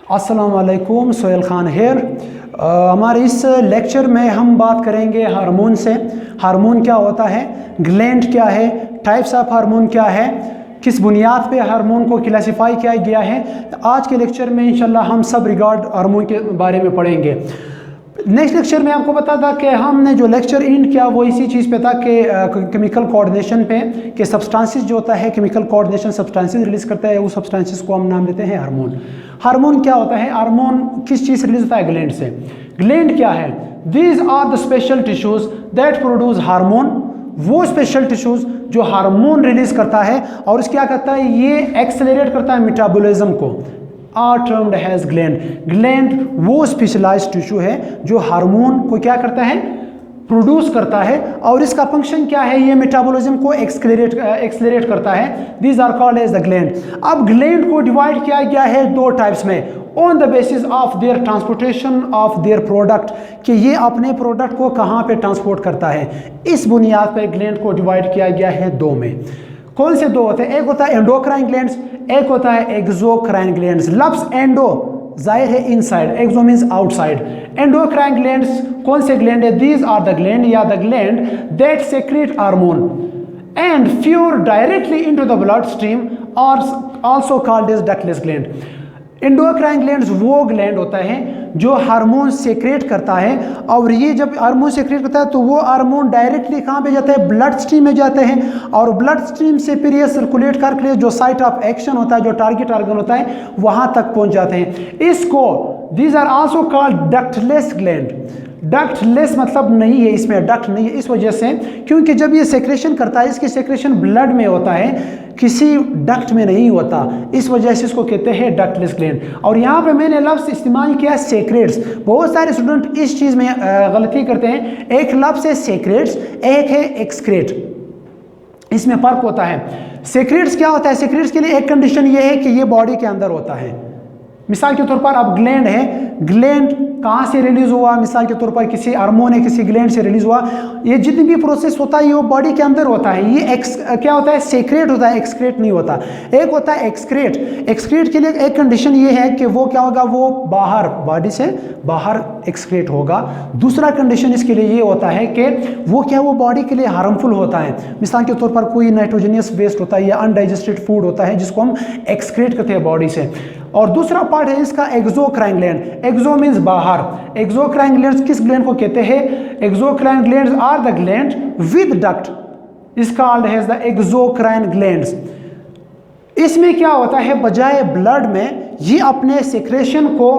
अस्सलाम वालेकुम, सोहेल ख़ान हेयर। हमारे इस लेक्चर में हम बात करेंगे हार्मोन से। हार्मोन क्या होता है, ग्लैंड क्या है, टाइप्स ऑफ हार्मोन क्या है, किस बुनियाद पे हार्मोन को क्लासिफाई किया गया है। तो आज के लेक्चर में इंशाल्लाह हम सब रिगार्ड हार्मोन के बारे में पढ़ेंगे। नेक्स्ट लेक्चर में आपको पता था कि हमने जो लेक्चर इंड किया वो इसी चीज़ पे था कि केमिकल कोऑर्डिनेशन पे, कि सब्सटेंसेस जो होता है केमिकल कोऑर्डिनेशन सब्सटेंसेस रिलीज करता है, उस सब्सटेंसेस को हम नाम देते हैं हार्मोन। हार्मोन क्या होता है, हार्मोन किस चीज़ से रिलीज होता है, ग्लैंड से। ग्लैंड क्या है, these are the special tissues that produce hormone. वो स्पेशल टिश्यूज जो हार्मोन रिलीज करता है और क्या करता है, ये एक्सेलरेट करता है मेटाबॉलिज्म को, are termed as gland. Gland वो स्पेशलाइज्ड टिश्यू है जो हार्मोन को क्या करता है, प्रोड्यूस करता है, और इसका फंक्शन क्या है, ये मेटाबॉलिज्म को एक्सेलरेट करता है। These are called as the gland. अब ग्लैंड को डिवाइड किया गया है दो टाइप्स में, on the basis of their transportation of their product, कि ये अपने प्रोडक्ट को कहाँ पे ट्रांसपोर्ट करता है। इस बुनियाद पर ग्लैंड को डिवाइड किया गया है दो में। कौन से दो होते हैं, एक होता है एंडोक्राइन ग्लैंड्स, एक होता है एक्सोक्राइन ग्लैंड्स। लफ्ज एंडो जाहिर है inside, exo means outside. Endocrine glands कौन से ग्लैंड है, दीज आर द ग्लैंड या the gland that secrete hormone and pour directly into the blood stream और also called as ductless gland. Endocrine glands वो gland होता है जो hormone secret करता है, और ये जब हार्मोन सेक्रेट करता है तो वो हार्मोन डायरेक्टली कहाँ पे जाता है, ब्लड स्ट्रीम में जाते हैं, और ब्लड स्ट्रीम से फिर ये सर्कुलेट करके जो साइट ऑफ एक्शन होता है, जो टारगेट ऑर्गन होता है, वहाँ तक पहुँच जाते हैं। इसको these are also called ductless gland. Ductless मतलब नहीं है, इसमें डक्ट नहीं है, इस वजह से क्योंकि जब ये सेक्रेशन करता है, इसकी सेक्रेशन ब्लड में होता है, किसी डक्ट में नहीं होता, इस वजह से इसको कहते हैं डक्टलेस ग्लैंड। और यहाँ पे मैंने लफ्ज़ इस्तेमाल किया सेक्रेट्स। बहुत सारे स्टूडेंट इस चीज़ में गलती करते हैं, एक लफ्ज़ है सेक्रेट्स, एक है एक्सक्रेट, इसमें फ़र्क होता है। सेक्रेट्स क्या होता है, सेक्रेट्स के लिए एक कंडीशन ये है कि ये बॉडी के अंदर होता है। मिसाल के तौर पर अब ग्लैंड है, ग्लैंड कहाँ से रिलीज हुआ, मिसाल के तौर पर किसी हार्मोन है, किसी ग्लैंड से रिलीज हुआ, ये जितनी भी प्रोसेस होता है ये वो बॉडी के अंदर होता है। ये क्या होता है, सेक्रेट होता है, एक्सक्रेट नहीं होता। एक होता है एक्सक्रेट। एक्सक्रेट के लिए एक कंडीशन ये है कि वो क्या होगा, वो बाहर, बॉडी से बाहर एक्सक्रेट होगा। दूसरा कंडीशन इसके लिए ये होता है कि वो क्या, वो बॉडी के लिए हार्मफुल होता है। मिसाल के तौर पर कोई नाइट्रोजनियस वेस्ट होता है या अनडाइजेस्टेड फूड होता है जिसको हम एक्सक्रेट करते हैं बॉडी से। और दूसरा पार्ट है इसका एक्सोक्राइन ग्लैंड। एक्सो मींस बाहर। एक्सोक्राइन ग्लैंड्स किस ग्लैंड को कहते हैं, exocrine glands are the gland with duct, is called as the exocrine glands. इसमें क्या होता है, बजाय ब्लड में ये अपने सेक्रेशन को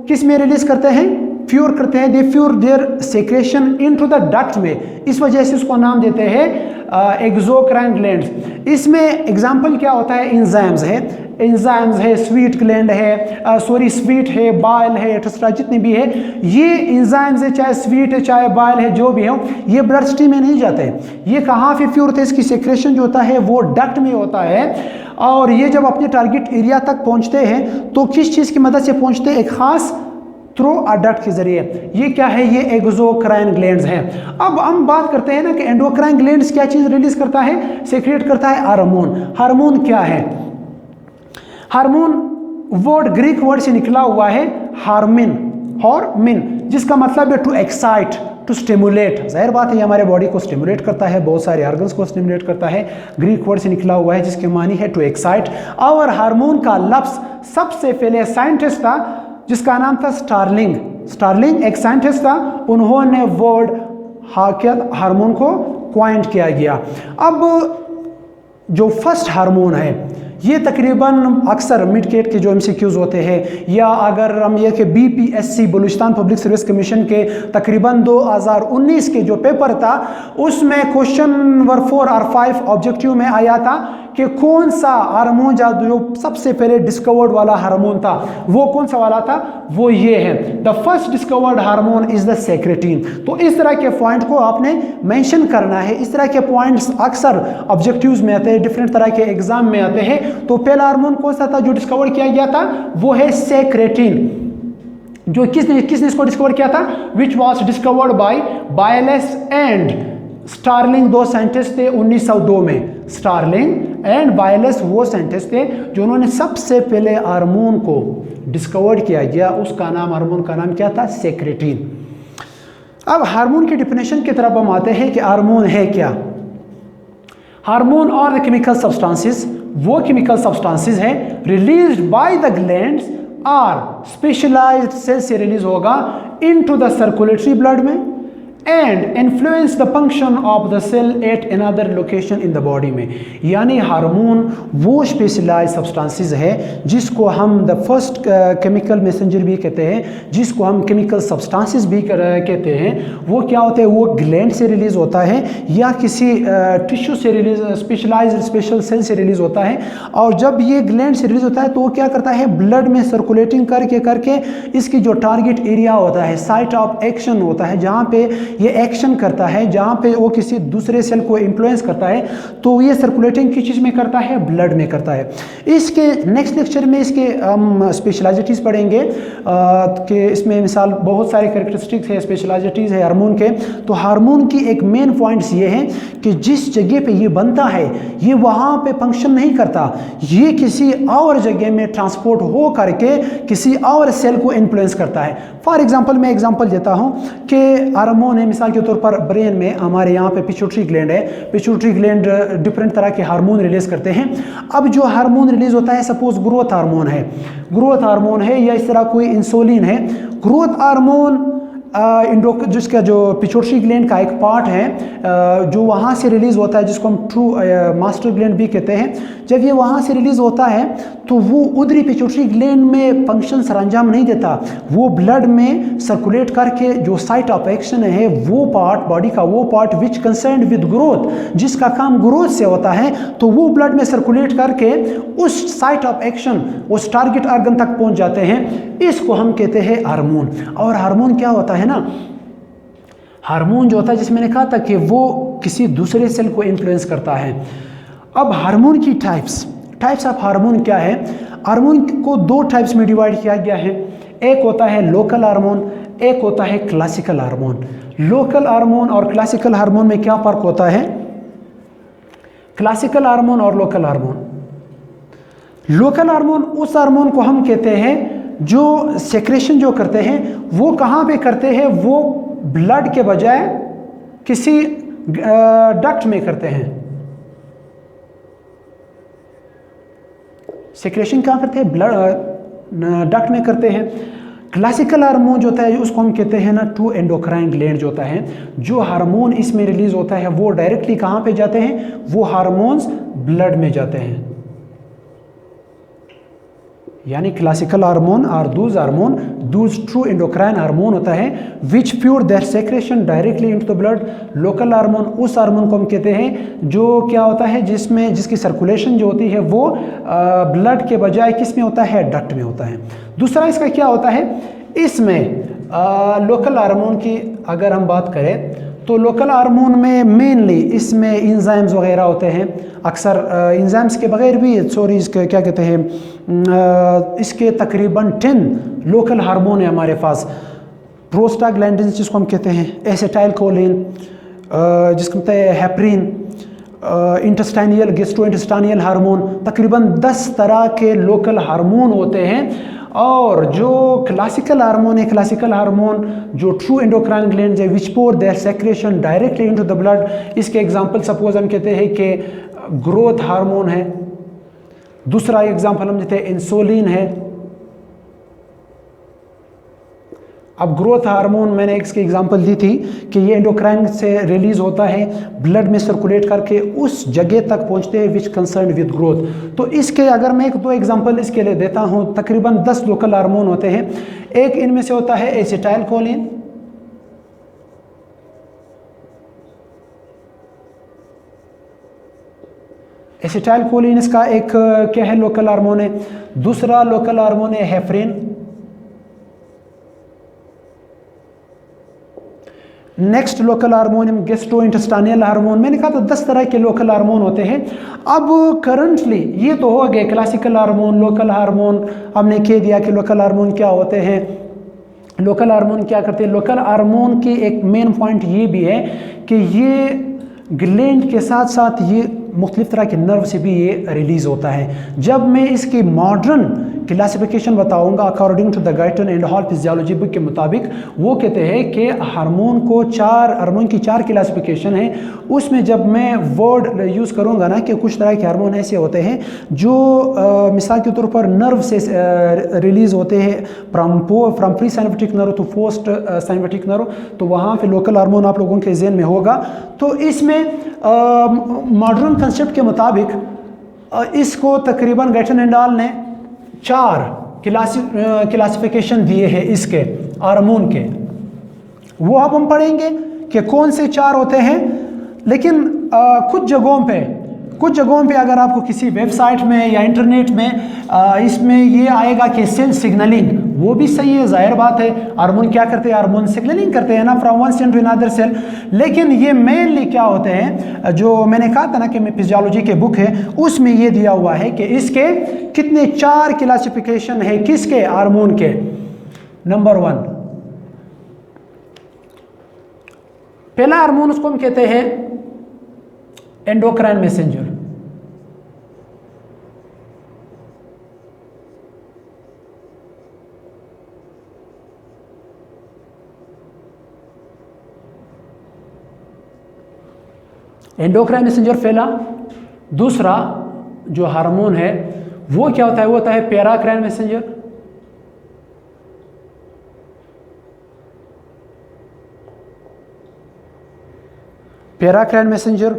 किस में रिलीज करते हैं, फ्यूर करते हैं। They pour their secretion into the duct में, इस वजह से इसको नाम देते हैं एक्सोक्राइन ग्लैंड्स। इसमें एग्जांपल क्या होता है, एंजाइम्स है, स्वीट ग्लैंड है, स्वीट है, बाइल है, एक्सेट्रा जितने भी है, ये एंजाइम्स है, चाहे स्वीट है चाहे बाइल है, जो भी हो, ये ब्लड स्ट्रीम में नहीं जाते। ये कहाँ पे फ्यूर होते हैं, इसकी सेक्रेशन जो होता है वो डक्ट में होता है, और ये जब अपने टारगेट एरिया तक पहुँचते हैं तो किस चीज़ की मदद से पहुँचते हैं, एक खास थ्रू डक्ट के जरिए। ये क्या है, ये एक्सोक्राइन ग्लैंड्स हैं। अब हम बात करते हैं ना कि एंडोक्राइन ग्लैंड्स क्या चीज़ रिलीज करता है, सेक्रेट करता है हार्मोन। हार्मोन क्या है, हार्मोन वर्ड ग्रीक वर्ड से निकला हुआ है हार्मिन, जिसका मतलब है टू एक्साइट, टू स्टिमुलेट। जाहिर बात है ये हमारे बॉडी को स्टिमुलेट करता है, बहुत सारे ऑर्गन्स को स्टिमुलेट करता है। ग्रीक वर्ड से निकला हुआ है जिसके मानी है टू एक्साइट। और हार्मोन का लफ्ज़ सबसे पहले साइंटिस्ट था जिसका नाम था स्टार्लिंग एक साइंटिस्ट था, उन्होंने वर्ड हार्मोन को क्वाइंट किया गया। अब जो फर्स्ट हार्मोन है ये तकरीबन अक्सर मिड केट के जो MCQs होते हैं, या अगर हम ये कि BPSC Balochistan public service commission के तकरीबन 2019 के जो पेपर था उसमें क्वेश्चन नंबर 4 और 5 ऑब्जेक्टिव में आया था कि कौन सा हार्मोन जो सबसे पहले डिस्कवर्ड वाला हार्मोन था, वो कौन सा वाला था, वो ये है, the first discovered hormone is the secretin. तो इस तरह के पॉइंट को आपने मेंशन करना है। इस तरह के पॉइंट्स अक्सर ऑब्जेक्टिव्स में आते हैं, डिफरेंट तरह के एग्जाम में आते हैं। तो पहला हार्मोन कौन सा था जो डिस्कवर किया गया था, वो है सेक्रेटिन। जो किसने इसको डिस्कवर किया था, which was discovered by Bayliss and Starling. दो साइंटिस्ट थे 1902 में, स्टार्लिंग एंड बायलस वो साइंटिस्ट थे जिन्होंने सबसे पहले हार्मोन को डिस्कवर किया गया, उसका नाम, हार्मोन का नाम क्या था? सेक्रेटिन। अब हार्मोन की डिफिनेशन की तरफ हम आते हैं कि हार्मोन है क्या। हार्मोन और द केमिकल सब्सटेंसेस, वो केमिकल सब्सटेंसेस है रिलीज्ड बाय द ग्लैंड्स और स्पेशलाइज्ड सेल से रिलीज होगा इनटू द सर्कुलेटरी ब्लड में and influence the function of the cell at another location in the body में। यानी हार्मोन वो स्पेशलाइज्ड सब्सटेंसेस है जिसको हम द फर्स्ट केमिकल मैसेंजर भी कहते हैं, जिसको हम केमिकल सब्सटेंसेस भी कहते हैं। वो क्या होते हैं? वो ग्लैंड से रिलीज होता है या किसी टिश्यू से रिलीज, स्पेशलाइज्ड स्पेशल सेल से रिलीज होता है। और जब ये ग्लैंड से रिलीज होता है तो वो क्या करता है? ब्लड में सर्कुलेटिंग करके इसकी जो टारगेट एरिया होता है, साइट ऑफ एक्शन होता है, जहाँ पे ये एक्शन करता है, जहाँ पे वो किसी दूसरे सेल को इन्फ्लुएंस करता है, तो ये सर्कुलेटिंग किस चीज़ में करता है? ब्लड में करता है। इसके नेक्स्ट लेक्चर में इसके हम स्पेशलाइजिटीज़ पढ़ेंगे कि इसमें मिसाल बहुत सारे कैरेक्टरिस्टिक्स है, स्पेशलाइजिटीज़ है हार्मोन के। तो हार्मोन की एक मेन पॉइंट्स ये है कि जिस जगह पे ये बनता है ये वहाँ पे फंक्शन नहीं करता, ये किसी और जगह में ट्रांसपोर्ट हो करके किसी और सेल को इन्फ्लुएंस करता है। फॉर एग्जाम्पल मैं एग्जाम्पल देता हूँ कि हार्मोन है, मिसाल के तौर पर ब्रेन में हमारे यहाँ पे पिट्यूटरी ग्लैंड है, पिट्यूटरी ग्लैंड डिफरेंट तरह के हार्मोन रिलीज करते हैं। अब जो हार्मोन रिलीज होता है, सपोज ग्रोथ हार्मोन है, ग्रोथ हार्मोन है या इस तरह कोई इंसुलिन है। ग्रोथ हार्मोन जिसका जो पिट्यूटरी ग्लैंड का एक पार्ट है जो वहाँ से रिलीज़ होता है, जिसको हम ट्रू मास्टर ग्लैंड भी कहते हैं। जब ये वहाँ से रिलीज़ होता है तो वो उधरी पिट्यूटरी ग्लैंड में फंक्शन सरंजाम नहीं देता, वो ब्लड में सर्कुलेट करके जो साइट ऑफ एक्शन है वो पार्ट, बॉडी का वो part which concern with growth, जिसका काम ग्रोथ से होता है, तो वो ब्लड में सर्कुलेट करके उस साइट ऑफ एक्शन, उस टारगेट ऑर्गन तक पहुँच जाते हैं। इसको हम कहते हैं हार्मोन। और हार्मोन क्या होता है ना, हार्मोन जो होता है, जिसमें मैंने कहा था कि वो किसी दूसरे सेल को इन्फ्लुएंस करता है। अब हार्मोन की टाइप्स ऑफ हार्मोन क्या है? हार्मोन को दो टाइप्स में डिवाइड किया गया है। एक होता है लोकल हार्मोन, एक होता है क्लासिकल हार्मोन। लोकल हार्मोन और क्लासिकल हार्मोन में क्या फर्क होता है? क्लासिकल हार्मोन और लोकल हार्मोन, लोकल हार्मोन उस हार्मोन को हम कहते हैं जो सेक्रेशन जो करते हैं वो कहाँ पे करते हैं? वो ब्लड के बजाय किसी डक्ट में करते हैं। सेक्रेशन कहाँ करते हैं? ब्लड डक्ट में करते हैं। क्लासिकल हार्मोन जो होता है उसको हम कहते हैं ना टू एंडोक्राइन ग्लैंड जो होता है, जो हार्मोन इसमें रिलीज होता है वो डायरेक्टली कहाँ पे जाते हैं? वो हार्मोन्स ब्लड में जाते हैं। यानी क्लासिकल हार्मोन और दूज ट्रू एंडोक्राइन हार्मोन होता है which poured their secretion directly into the blood. Local hormone उस हार्मोन को हम कहते हैं जो क्या होता है, जिसकी सर्कुलेशन जो होती है वो ब्लड के बजाय किस में होता है? डक्ट में होता है। दूसरा इसका क्या होता है, इसमें लोकल हार्मोन की अगर हम बात करें तो लोकल हार्मोन में मेनली इसमें इंजाइम्स वगैरह होते हैं। अक्सर इंजाइम्स के बगैर भी इसके क्या कहते हैं, इसके तकरीबन 10 लोकल हार्मोन है हमारे पास। प्रोस्टाग्लैंडिन जिसको हम कहते हैं, एसिटाइलकोलिन जिसको कहते हैं हेपरिन, इंटेस्टाइनियल गैस्ट्रोइंटेस्टाइनियल हार्मोन, तकरीबन 10 तरह के लोकल हार्मोन होते हैं। और जो क्लासिकल हार्मोन है, क्लासिकल हार्मोन जो ट्रू एंडोक्राइन ग्लैंड्स है which pour their secretion directly into the blood. इसके एग्जांपल सपोज हम कहते हैं कि ग्रोथ हार्मोन है। दूसरा एग्जांपल हम देते हैं इंसुलिन है। अब ग्रोथ हार्मोन मैंने इसकी एग्जांपल दी थी कि ये एंडोक्राइन से रिलीज होता है, ब्लड में सर्कुलेट करके उस जगह तक पहुंचते हैं विच कंसर्न विद ग्रोथ। तो इसके अगर मैं एक दो एग्जांपल इसके लिए देता हूं, तकरीबन 10 लोकल हार्मोन होते हैं। एक इनमें से होता है एसिटाइलकोलिन, एसिटाइलकोलिन इसका एक क्या है? लोकल हार्मोन है। दूसरा लोकल हार्मोन है heparin. Next local hormone gastrointestinal hormone. मैंने कहा था 10 तरह के लोकल हार्मोन होते हैं। अब करंटली ये तो हो गए क्लासिकल हार्मोन, लोकल हार्मोन। हमने कह दिया कि लोकल हार्मोन क्या होते हैं, लोकल हार्मोन क्या करते हैं। लोकल हार्मोन की एक मेन पॉइंट ये भी है कि ये ग्लैंड के साथ साथ ये मुख्तलिफ तरह के नर्व से भी ये रिलीज़ होता है। जब मैं इसकी मॉडर्न क्लासिफिकेशन बताऊंगा according to the Guyton and Hall physiology book के मुताबिक, वो कहते हैं कि हार्मोन की 4 क्लासिफिकेशन है। उसमें जब मैं वर्ड यूज़ करूंगा ना कि कुछ तरह के हार्मोन ऐसे होते हैं जो मिसाल के तौर पर नर्व से रिलीज़ होते हैं, from pre synaptic nerve to post synaptic nerve, तो वहाँ पे लोकल हार्मोन आप लोगों के ज़हन में होगा। तो इसमें मॉडर्न कंसेप्ट के मुताबिक इसको तकरीबन गाइटन एंड हॉल ने 4 क्लासिफिकेशन दिए हैं इसके हार्मोन के। वो अब हम पढ़ेंगे कि कौन से 4 होते हैं। लेकिन कुछ जगहों पे अगर आपको किसी वेबसाइट में या इंटरनेट में इसमें ये आएगा कि सेल सिग्नलिंग, वो भी सही है, जाहिर बात है। हार्मोन क्या करते हैं? हार्मोन सिग्नलिंग करते हैं ना from one cell to another cell. लेकिन ये मेनली क्या होते हैं, जो मैंने कहा था ना कि मैं फिजियोलॉजी के बुक है उसमें ये दिया हुआ है कि इसके कितने 4 क्लासिफिकेशन है किसके? हार्मोन के। नंबर 1, पहला हार्मोन उसको हम कहते हैं एंडोक्राइन मैसेंजर। एंडोक्राइन मैसेंजर पहला। दूसरा जो हार्मोन है वो क्या होता है? वो होता है paracrine messenger. Paracrine messenger.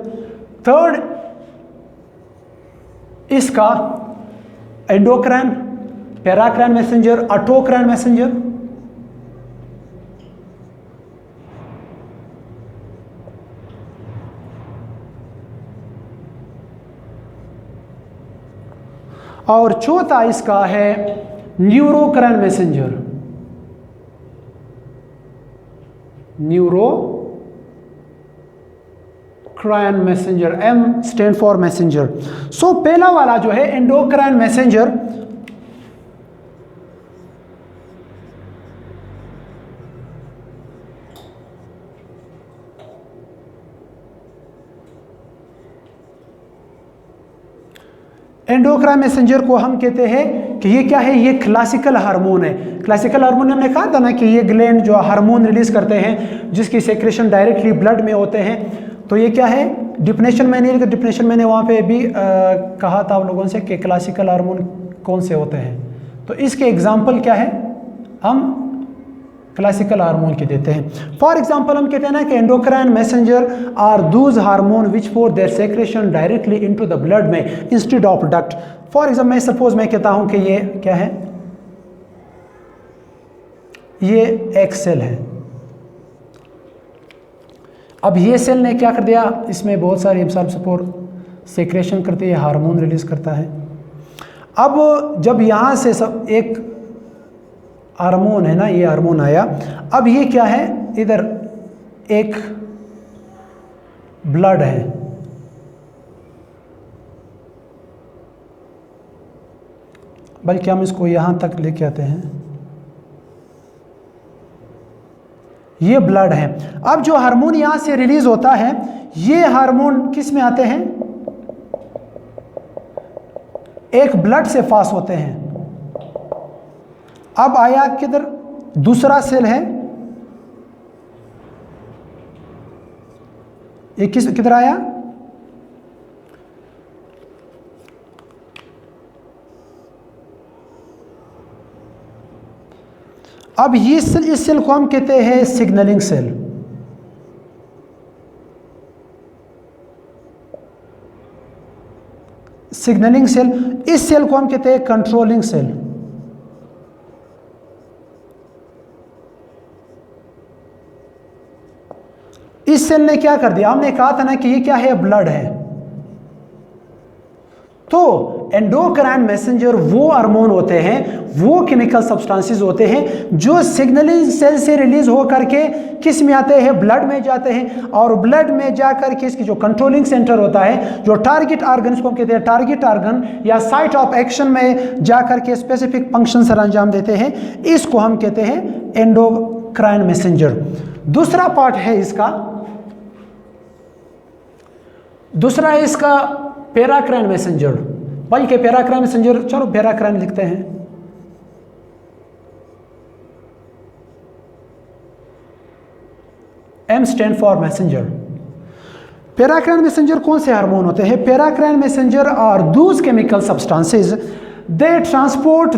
Third इसका endocrine, paracrine messenger, autocrine messenger. और चौथा इसका है neurocrine messenger. Neurocrine messenger, M stand for messenger. So पहला वाला जो है एंडोक्राइन मैसेंजर, एंडोक्राइन मैसेंजर को हम कहते हैं कि ये क्या है? ये क्लासिकल हार्मोन है। क्लासिकल हार्मोन हमने कहा था ना कि ये ग्लैंड जो हार्मोन रिलीज करते हैं जिसकी सेक्रेशन डायरेक्टली ब्लड में होते हैं। तो ये क्या है? डिफिनेशन मैंने वहाँ पे भी कहा था आप लोगों से कि क्लासिकल हार्मोन कौन से होते हैं। तो इसके एग्जाम्पल क्या है? हम क्लासिकल हार्मोन के देते हैं। फॉर एग्जांपल हम कहते हैं ना कि endocrine messenger are those hormone which for their secretion directly into the blood में instead of duct. For example suppose मैं कहता हूं कि ये क्या है? ये एक सेल है। अब ये सेल ने क्या कर दिया? इसमें बहुत सारी सपोर्ट सेक्रेशन करती है, हार्मोन रिलीज करता है। अब जब यहां से सब एक हार्मोन है ना, ये हार्मोन आया। अब ये क्या है? इधर एक ब्लड है, बल्कि हम इसको यहां तक लेके आते हैं। ये ब्लड है। अब जो हार्मोन यहां से रिलीज होता है, ये हार्मोन किस में आते हैं? एक ब्लड से पास होते हैं। अब आया किधर? दूसरा सेल है, ये किधर आया? अब इस सेल को हम कहते हैं सिग्नलिंग सेल। Signalling cell. इस सेल को हम कहते हैं कंट्रोलिंग सेल। इस सेल ने क्या कर दिया? हमने कहा था ना कि ये क्या है? ब्लड है। तो एंडोक्राइन मैसेंजर वो हार्मोन होते हैं, वो केमिकल सब्सटेंसेस होते हैं जो सिग्नलिंग सेल से रिलीज हो करके किस में आते हैं? ब्लड में जाते हैं। और ब्लड में जाकर के इसकी जो कंट्रोलिंग सेंटर होता है, जो टारगेट ऑर्गन को हम कहते हैं टारगेट ऑर्गन या साइट ऑफ एक्शन में जाकर के स्पेसिफिक फंक्शन सर अंजाम देते हैं, इसको हम कहते हैं एंडोक्राइन मैसेंजर। दूसरा पार्ट है इसका दूसरा है इसका पैराक्राइन मैसेंजर, बल्कि पैराक्राइन मैसेंजर, चलो पैराक्राइन लिखते हैं। M stand for messenger. Paracrine messenger कौन से हार्मोन होते हैं? Paracrine messenger are those chemical substances they transport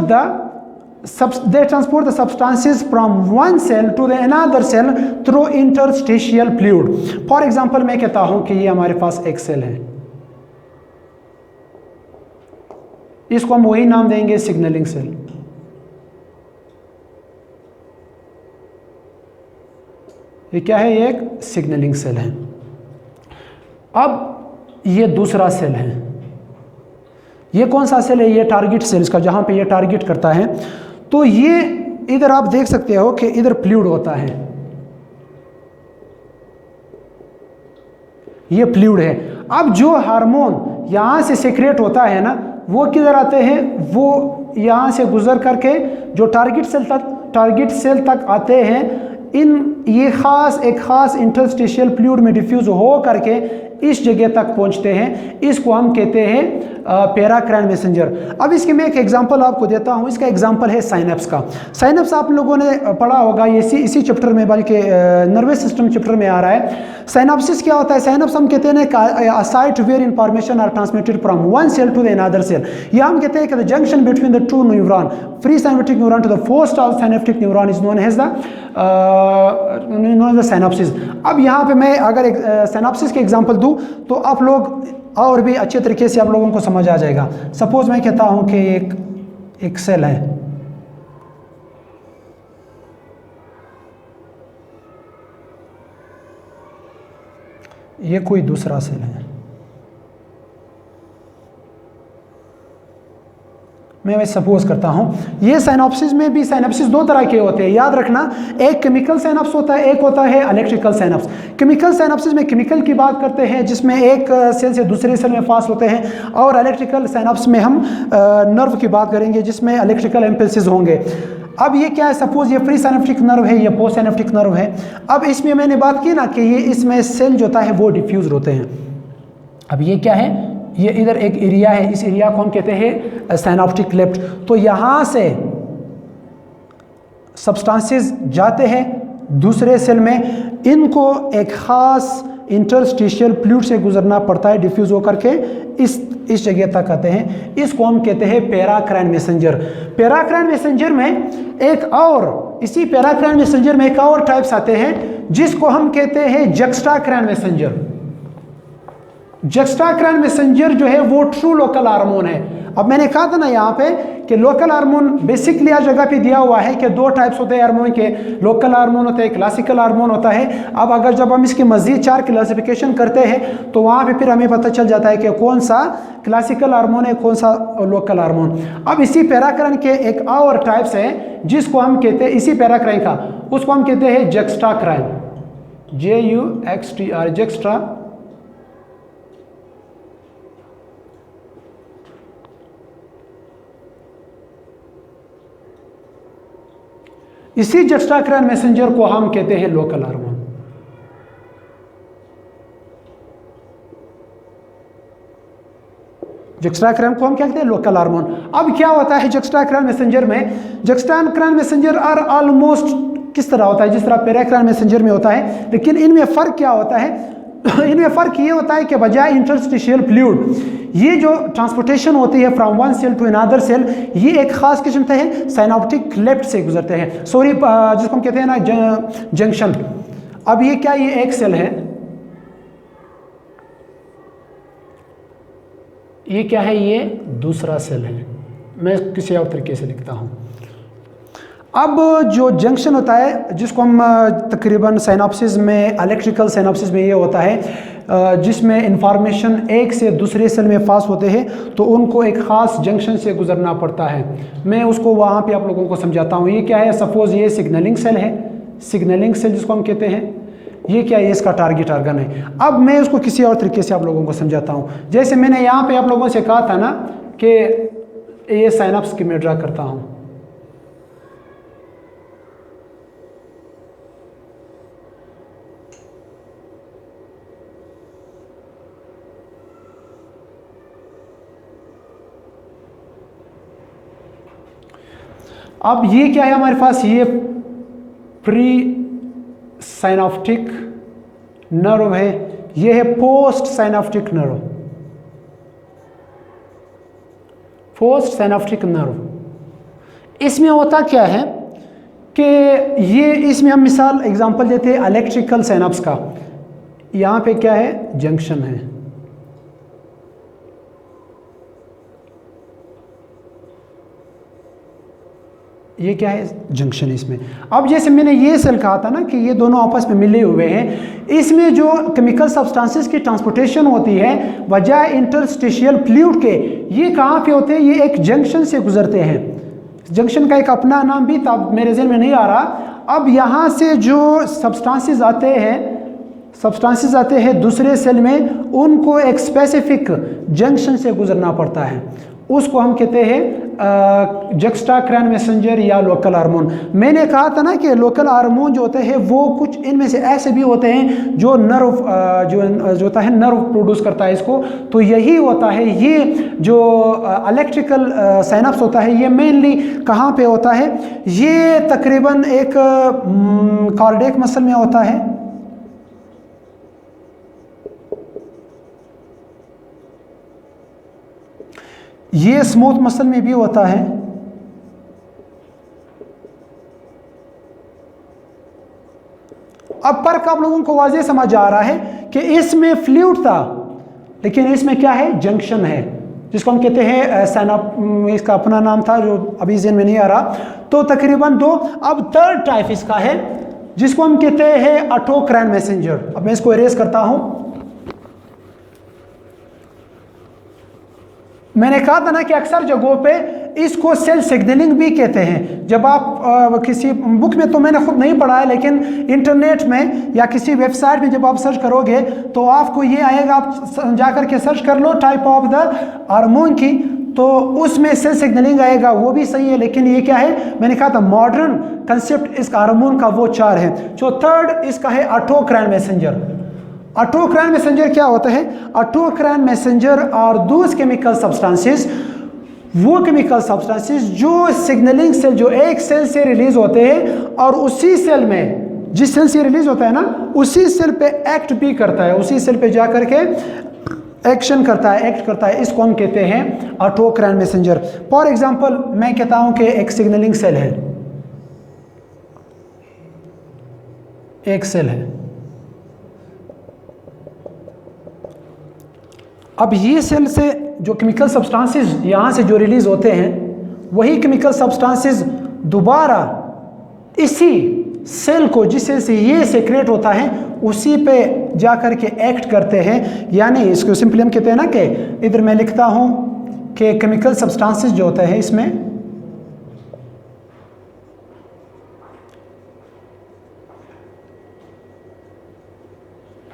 the substances from one cell to the another cell through interstitial fluid. For example, मैं कहता हूं कि ये हमारे पास एक सेल है, इसको हम वही नाम देंगे सिग्नलिंग सेल। ये क्या है? ये एक सिग्नलिंग सेल है। अब ये दूसरा सेल है, ये कौन सा सेल है? ये टारगेट सेल का, जहां पे ये टारगेट करता है। तो ये इधर आप देख सकते हो कि इधर फ्लूइड होता है, ये फ्लूइड है। अब जो हार्मोन यहां से सीक्रेट होता है ना, वो किधर आते हैं? वो यहां से गुजर करके जो टारगेट सेल तक आते हैं, ये एक खास इंटरस्टिशियल फ्लूइड में डिफ्यूज हो करके इस जगह तक पहुंचते हैं। इसको हम कहते हैं पैराक्राइन मैसेंजर। अब इसके मैं एक एग्जांपल आपको देता हूं। इसका एग्जांपल है साइनेप्स का। साइनेप्स आप लोगों ने पढ़ा होगा, ये इसी चैप्टर में, बल्कि नर्वस सिस्टम चैप्टर में आ रहा है। साइनेप्सिस क्या होता है? साइनेप्स हम कहते हैं site where information are transmitted from one cell to the another cell. या हम कहते हैं कि the junction between the two neuron, pre synaptic neuron to the post synaptic neuron is known as the synapsis. अब यहाँ पे मैं अगर एक साइनेप्सिस के एग्जांपल दूं तो आप लोग और भी अच्छे तरीके से आप लोगों को समझ आ जाएगा। सपोज मैं कहता हूं कि एक सेल है, ये कोई दूसरा सेल है, मैं वैसे सपोज करता हूं। ये साइनॉप्सिस में भी, साइनॉप्सिस दो तरह के होते हैं, याद रखना। एक केमिकल साइनॉप्स होता है, एक होता है इलेक्ट्रिकल साइनॉप्स। केमिकल साइनॉप्सिस में केमिकल की बात करते हैं, जिसमें एक सेल से दूसरे सेल में पास होते हैं, और इलेक्ट्रिकल साइनॉप्स में हम नर्व की बात करेंगे, जिसमें इलेक्ट्रिकल इम्पल्सेस होंगे। अब ये क्या है? सपोज ये प्री साइनेप्टिक नर्व है, ये पोस्ट साइनेप्टिक नर्व है। अब इसमें मैंने बात की ना कि ये इसमें सेल जो होता है वो डिफ्यूज होते हैं। अब ये क्या है? ये इधर एक एरिया है, इस एरिया को हम कहते हैं साइनेप्टिक क्लेफ्ट। तो यहां से सब्सटेंसेस जाते हैं दूसरे सेल में, इनको एक खास इंटरस्टिशियल फ्लूइड से गुजरना पड़ता है, डिफ्यूज होकर के इस जगह तक आते हैं। इसको हम कहते हैं पैराक्राइन मैसेंजर। पैराक्राइन मैसेंजर में एक और, इसी पैराक्राइन मैसेंजर में एक और टाइप्स आते हैं, जिसको हम कहते हैं जक्स्टाक्राइन मैसेंजर। जक्स्टाक्राइन मैसेंजर जो है वो ट्रू लोकल हार्मोन है। अब मैंने कहा था ना यहाँ पे कि लोकल हार्मोन बेसिकली हर जगह पे दिया हुआ है कि दो टाइप्स होते हैं हार्मोन के, लोकल हार्मोन होता है, क्लासिकल हार्मोन होता है। अब अगर जब हम इसकी मजीद 4 क्लासिफिकेशन करते हैं तो वहाँ पे फिर हमें पता चल जाता है कि कौन सा क्लासिकल हार्मोन है, कौन सा लोकल हार्मोन। अब इसी पैराक्राइन के एक और टाइप्स है जिसको हम कहते हैं, इसी पैराक्राइन का, उसको हम कहते हैं जक्स्टाक्राइन, JUXTR, जक्स्ट्रा। इसी जक्स्टाक्राइन मैसेंजर को हम कहते हैं लोकल हार्मोन। जक्स्टाक्राइन को हम क्या कहते हैं? Local hormone. अब क्या होता है जक्स्टाक्राइन मैसेंजर में? जक्स्टाक्राइन मैसेंजर आर ऑलमोस्ट किस तरह होता है जिस तरह पैराक्राइन मैसेंजर में होता है, लेकिन इनमें फर्क क्या होता है? इनमें फर्क ये होता है कि बजाय इंटरस्टिशियल फ्लूइड, ये जो ट्रांसपोर्टेशन होती है from one cell to another cell, ये एक खास किस्म से है साइनेप्टिक क्लेफ्ट से गुजरते हैं, सॉरी जिसको हम कहते हैं ना जंक्शन। अब ये क्या? ये एक सेल है, ये क्या है? ये दूसरा सेल है। मैं किसी और तरीके से लिखता हूं। अब जो जंक्शन होता है, जिसको हम तकरीबन साइनॉप्सिस में, इलेक्ट्रिकल साइनॉप्सिस में ये होता है जिसमें इंफॉर्मेशन एक से दूसरे सेल में पास होते हैं, तो उनको एक ख़ास जंक्शन से गुजरना पड़ता है। मैं उसको वहाँ पे आप लोगों को समझाता हूँ। ये क्या है? सपोज़ ये सिग्नलिंग सेल है, सिग्नलिंग सेल जिसको हम कहते हैं। ये क्या है? इसका टारगेट ऑर्गन है। अब मैं उसको किसी और तरीके से आप लोगों को समझाता हूँ। जैसे मैंने यहाँ पर आप लोगों से कहा था ना कि ये साइनप्स की मैं ड्रा करता हूँ, अब ये क्या है हमारे पास, ये प्री साइनाप्टिक नर्व है, ये है post synaptic nerve, post synaptic nerve. इसमें होता क्या है कि ये, इसमें हम मिसाल एग्जांपल देते हैं इलेक्ट्रिकल साइनाप्स का। यहाँ पे क्या है, जंक्शन है, ये क्या है, जंक्शन इसमें। अब जैसे मैंने ये सेल कहा था ना कि ये दोनों आपस में मिले हुए हैं, इसमें जो केमिकल सब्सटेंसेस की ट्रांसपोर्टेशन होती है बजाय इंटरस्टिशियल फ्लूइड के, ये कहाँ पे होते हैं, ये एक जंक्शन से गुजरते हैं। जंक्शन का एक अपना नाम भी था, मेरे ज़हन में नहीं आ रहा। अब यहाँ से जो सब्सटेंसेस आते हैं दूसरे सेल में, उनको एक स्पेसिफिक जंक्शन से गुजरना पड़ता है, उसको हम कहते हैं जक्स्टाक्राइन मैसेंजर या लोकल हार्मोन। मैंने कहा था ना कि लोकल हार्मोन जो होते हैं वो कुछ इनमें से ऐसे भी होते हैं जो नर्व जो होता है नर्व प्रोड्यूस करता है इसको। तो यही होता है, ये जो इलेक्ट्रिकल साइनाप्स होता है ये मेनली कहाँ पे होता है, ये तकरीबन एक कार्डियक मसल में होता है, ये स्मूथ मसल में भी होता है, अब फर्क आप लोगों को वाज़ेह समझ आ रहा है कि इसमें फ्लूइड था लेकिन इसमें क्या है, जंक्शन है, जिसको हम कहते हैं साइनाप, इसका अपना नाम था जो अभी ज़हन में नहीं आ रहा। तो तकरीबन दो। अब थर्ड टाइप इसका है जिसको हम कहते हैं ऑटोक्राइन मैसेंजर। अब मैं इसको इरेज करता हूं। मैंने कहा था ना कि अक्सर जगहों पे इसको सेल सिग्नलिंग भी कहते हैं। जब आप किसी बुक में तो मैंने खुद नहीं पढ़ा है, लेकिन इंटरनेट में या किसी वेबसाइट में जब आप सर्च करोगे तो आपको ये आएगा, आप जाकर के सर्च कर लो टाइप ऑफ द हार्मोन की, तो उसमें सेल सिग्नलिंग आएगा, वो भी सही है। लेकिन ये क्या है, मैंने कहा था मॉडर्न कंसेप्ट इस हार्मोन का वो 4 है। जो थर्ड इसका है ऑटोक्राइन मैसेंजर। ऑटोक्राइन मैसेंजर क्या होता है, ऑटोक्राइन मैसेंजर और दोज केमिकल सब्सटेंसेस, वो केमिकल सब्सटेंसेस जो सिग्नलिंग सेल, जो एक सेल से रिलीज होते हैं और उसी सेल में, जिस सेल से रिलीज होता है ना, उसी सेल पे एक्ट भी करता है, उसी सेल पे जाकर के एक्शन करता है, एक्ट करता है। इसको हम कहते हैं ऑटोक्राइन मैसेंजर। फॉर एग्जांपल मैं कहता हूं कि एक सिग्नलिंग सेल है, एक सेल है, अब ये सेल से जो केमिकल सब्सटेंसेस यहाँ से जो रिलीज होते हैं, वही केमिकल सब्सटेंसेस दोबारा इसी सेल को, जिस सेल से ये सेक्रेट होता है, उसी पे जाकर के एक्ट करते हैं। यानी इसको सिंपली हम कहते हैं ना कि इधर मैं लिखता हूँ कि केमिकल सब्सटेंसेस जो होते हैं, इसमें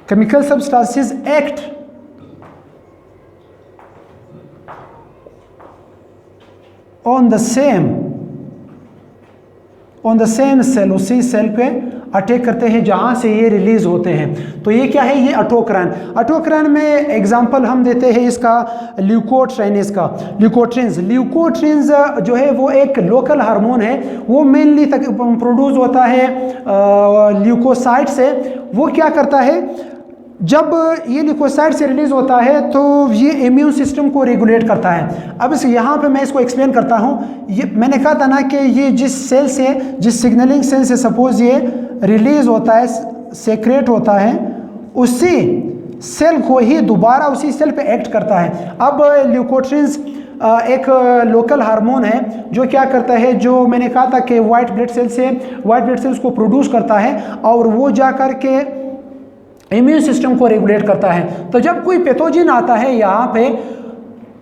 chemical substances act on the same cell, उसी सेल पे अटैक करते हैं जहां से ये रिलीज होते हैं। तो ये क्या है, ये ऑटोक्राइन। ऑटोक्राइन में एग्जांपल हम देते हैं इसका ल्यूकोट्राइन्स का। ल्यूकोट्रिन्स जो है वो एक लोकल हार्मोन है, वो मेनली प्रोड्यूस होता है ल्यूकोसाइट से। वो क्या करता है, जब ये ल्यूकोसाइट से रिलीज होता है तो ये इम्यून सिस्टम को रेगुलेट करता है। अब इस यहाँ पे मैं इसको एक्सप्लेन करता हूँ। ये मैंने कहा था ना कि ये जिस सेल से, जिस सिग्नलिंग सेल से सपोज ये रिलीज होता है, सेक्रेट होता है, उसी सेल को ही दोबारा उसी सेल पे एक्ट करता है। अब ल्यूकोट्रिन्स एक लोकल हार्मोन है जो क्या करता है, जो मैंने कहा था कि वाइट ब्लड सेल्स को प्रोड्यूस करता है और वो जा कर के इम्यून सिस्टम को रेगुलेट करता है। तो जब कोई पैथोजन आता है यहाँ पे,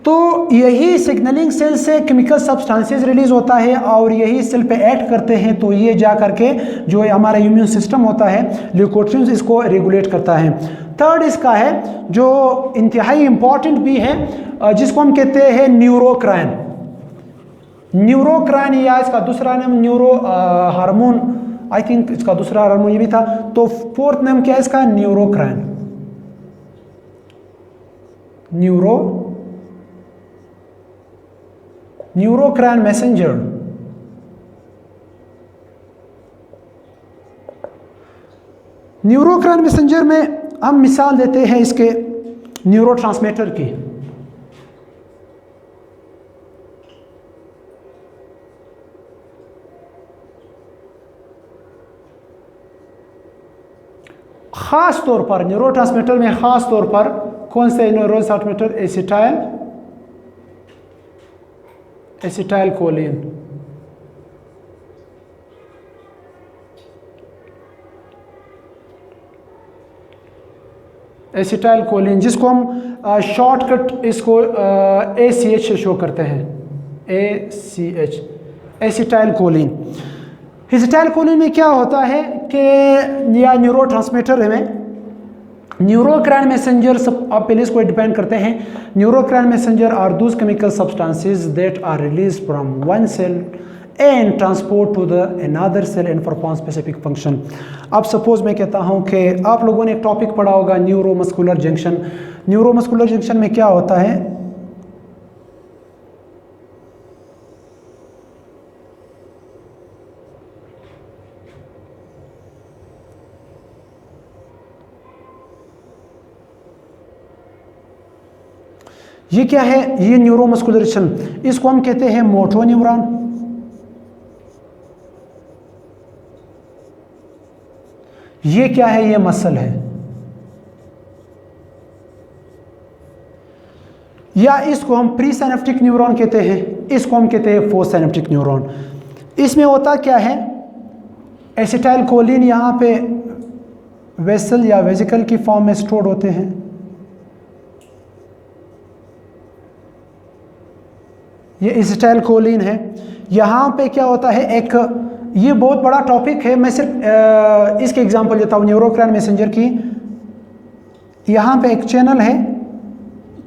तो यही सिग्नलिंग सेल से केमिकल सब्सटेंसेस रिलीज होता है और यही सेल पे एक्ट करते हैं। तो ये जा करके जो हमारा इम्यून सिस्टम होता है, ल्यूकोट्रिन्स, इसको रेगुलेट करता है। थर्ड इसका है जो इंतहाई इंपॉर्टेंट भी है, जिसको हम कहते हैं न्यूरोक्राइन। न्यूरोक्राइन या इसका दूसरा नाम न्यूरो हार्मोन, आई थिंक इसका दूसरा हार्मोन ये भी था। तो फोर्थ नेम क्या है इसका, न्यूरोक्राइन। न्यूरोक्राइन मैसेंजर, न्यूरोक्राइन मैसेंजर में हम मिसाल देते हैं इसके न्यूरोट्रांसमीटर की। ख़ास तौर पर न्यूरोट्रांसमीटर में ख़ास तौर पर कौन से neurotransmitter? Acetyl choline. Acetyl choline जिसको हम शॉर्टकट इसको ACH से शो करते हैं, ACH, acetyl choline. Acetyl choline में क्या होता है कि या न्यूरोट्रांसमीटर में न्यूरोक्राइन मैसेंजर सब आप पहले इसको डिपेंड करते हैं। Neurocrine messenger are those chemical substances that are release from one cell and transport to the another cell and perform specific function. अब सपोज मैं कहता हूं कि आप लोगों ने एक टॉपिक पढ़ा होगा न्यूरोमस्कुलर जंक्शन। न्यूरोमस्कुलर जंक्शन में क्या होता है? ये क्या है? ये न्यूरोमस्कुलर जंक्शन, इसको हम कहते हैं मोटो न्यूरॉन। ये क्या है? ये मसल है। या इसको हम प्री सिनेप्टिक न्यूरॉन कहते हैं, इसको हम कहते हैं पोस्ट सिनेप्टिक न्यूरॉन। इसमें होता क्या है? एसिटाइल कोलिन यहाँ पे वेसल या वेजिकल की फॉर्म में स्टोर्ड होते हैं। ये एसिटाइल कोलिन है। यहाँ पे क्या होता है? एक ये बहुत बड़ा टॉपिक है, मैं सिर्फ इसके एग्जांपल देता हूँ न्यूरोक्राइन मैसेंजर की। यहाँ पे एक चैनल है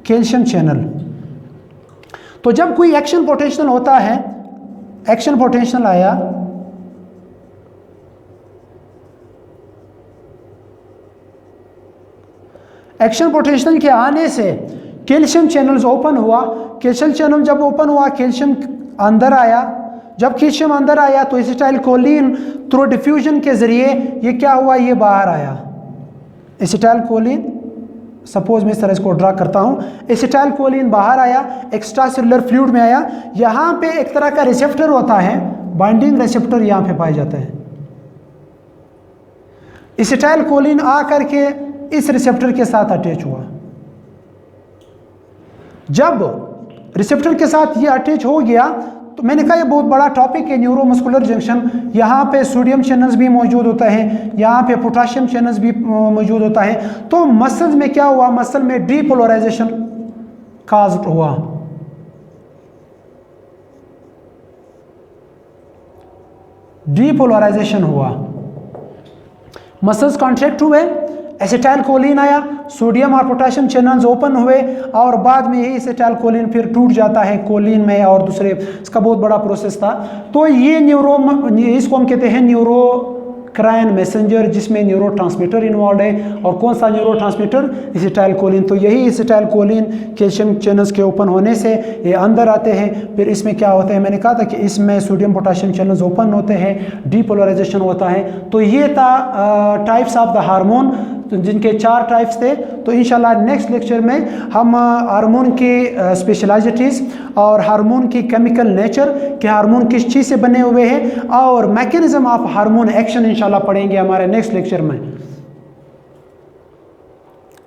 कैल्शियम चैनल। तो जब कोई एक्शन पोटेंशियल होता है, एक्शन पोटेंशियल आया, एक्शन पोटेंशियल के आने से कैल्शियम चैनल्स ओपन हुआ। कैल्शियम चैनल जब ओपन हुआ, कैल्शियम अंदर आया। जब कैल्शियम अंदर आया तो एसिटाइल कोलिन थ्रू डिफ्यूजन के जरिए ये क्या हुआ? ये बाहर आया। एसिटाइल कोलिन, सपोज मैं इस तरह इसको ड्रा करता हूं, एसिटाइल कोलिन बाहर आया, एक्स्ट्रा सेलुलर फ्लूइड में आया। यहां पे एक तरह का रिसेप्टर होता है, बाइंडिंग रिसेप्टर यहां पे पाए जाते हैं। एसिटाइल कोलिन आकर के इस रिसेप्टर के साथ अटैच हुआ। जब रिसेप्टर के साथ ये अटैच हो गया तो मैंने कहा ये बहुत बड़ा टॉपिक है न्यूरोमस्कुलर जंक्शन। यहाँ पे सोडियम चैनल्स भी मौजूद होता है, यहाँ पे पोटाशियम चैनल्स भी मौजूद होता है। तो मसल्स में क्या हुआ? मसल में डीपोलराइजेशन काज हुआ। डीपोलराइजेशन हुआ, मसल्स कॉन्ट्रैक्ट हुए, एसिटाइल कोलिन आया, सोडियम और पोटाशियम चैनल्स ओपन हुए और बाद में यही एसिटाइल कोलिन फिर टूट जाता है कोलिन में और दूसरे, इसका बहुत बड़ा प्रोसेस था। तो ये इसको हम कहते हैं न्यूरोक्राइन मैसेंजर, जिसमें न्यूरोट्रांसमीटर इन्वॉल्व है। और कौन सा न्यूरोट्रांसमीटर? Acetyl choline. तो यही एसिटाइल कोलिन कैल्शियम चैनल्स के ओपन होने से ये अंदर आते हैं। फिर इसमें क्या होता है? मैंने कहा था कि इसमें सोडियम पोटाशियम चैनल्स ओपन होते हैं, डीपोलराइजेशन होता है। तो ये था टाइप्स ऑफ द हार्मोन, जिनके 4 टाइप्स थे। तो इंशाल्लाह नेक्स्ट लेक्चर में हम हार्मोन की स्पेशलाइजिटीज़ और हार्मोन की केमिकल नेचर के, हार्मोन किस चीज़ से बने हुए हैं और मैकेनिज्म ऑफ हार्मोन एक्शन इंशाल्लाह पढ़ेंगे हमारे नेक्स्ट लेक्चर में।